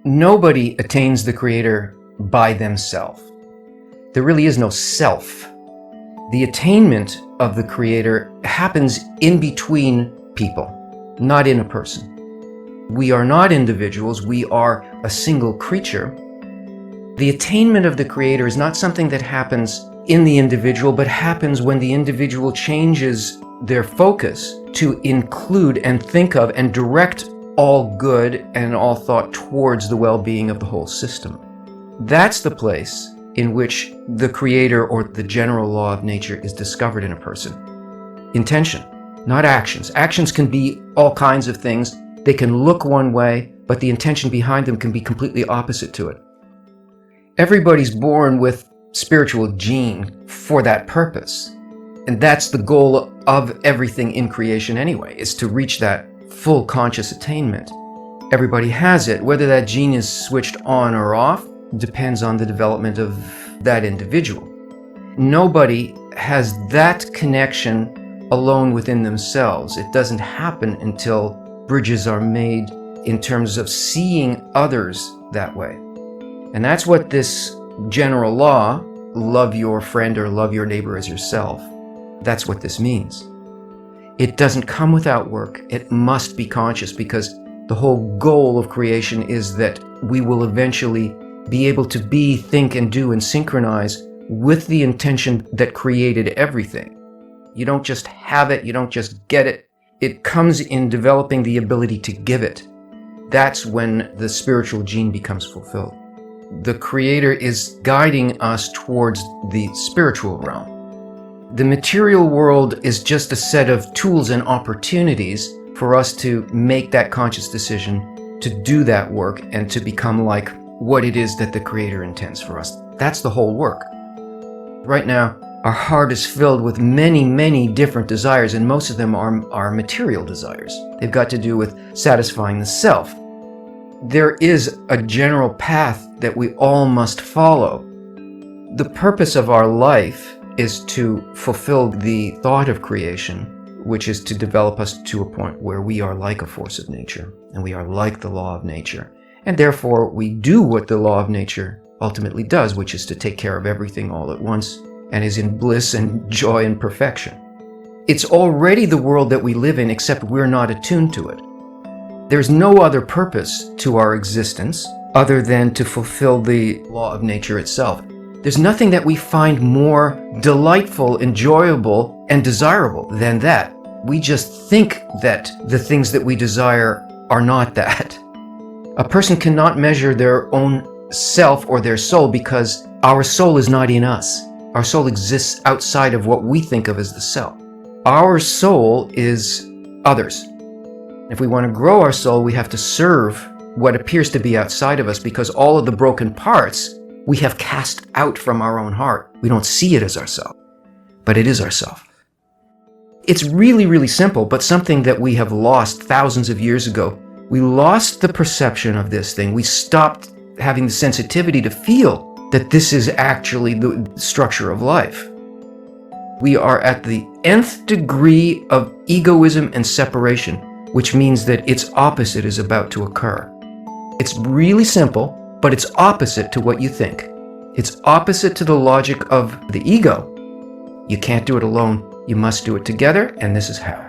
Nobody attains the Creator by themselves. There really is no self. The attainment of the Creator happens in between people, not in a person. We are not individuals, we are a single creature. The attainment of the Creator is not something that happens in the individual, but happens when the individual changes their focus to include and think of and direct all good and all thought towards the well-being of the whole system. That's the place in which the Creator or the general law of nature is discovered in a person. Intention, not actions. Actions can be all kinds of things. They can look one way, but the intention behind them can be completely opposite to it. Everybody's born with spiritual gene for that purpose. And that's the goal of everything in creation anyway, is to reach that full conscious attainment. Everybody has it. Whether that gene is switched on or off depends on the development of that individual. Nobody has that connection alone within themselves. It doesn't happen until bridges are made in terms of seeing others that way. And that's what this general law, love your friend or love your neighbor as yourself, that's what this means. It doesn't come without work. It must be conscious, because the whole goal of creation is that we will eventually be able to be, think, and do and synchronize with the intention that created everything. You don't just have it, you don't just get it. It comes in developing the ability to give it. That's when the spiritual gene becomes fulfilled. The Creator is guiding us towards the spiritual realm. The material world is just a set of tools and opportunities for us to make that conscious decision, to do that work, and to become like what it is that the Creator intends for us. That's the whole work. Right now, our heart is filled with many, many different desires, and most of them are material desires. They've got to do with satisfying the self. There is a general path that we all must follow. The purpose of our life is to fulfill the thought of creation, which is to develop us to a point where we are like a force of nature, and we are like the law of nature. And therefore, we do what the law of nature ultimately does, which is to take care of everything all at once, and is in bliss and joy and perfection. It's already the world that we live in, except we're not attuned to it. There's no other purpose to our existence other than to fulfill the law of nature itself. There's nothing that we find more delightful, enjoyable, and desirable than that. We just think that the things that we desire are not that. A person cannot measure their own self or their soul, because our soul is not in us. Our soul exists outside of what we think of as the self. Our soul is others. If we want to grow our soul, we have to serve what appears to be outside of us, because all of the broken parts we have cast out from our own heart. We don't see it as ourself, but it is ourself. It's really, really simple, but something that we have lost thousands of years ago. We lost the perception of this thing. We stopped having the sensitivity to feel that this is actually the structure of life. We are at the nth degree of egoism and separation, which means that its opposite is about to occur. It's really simple, but it's opposite to what you think. It's opposite to the logic of the ego. You can't do it alone. You must do it together, and this is how.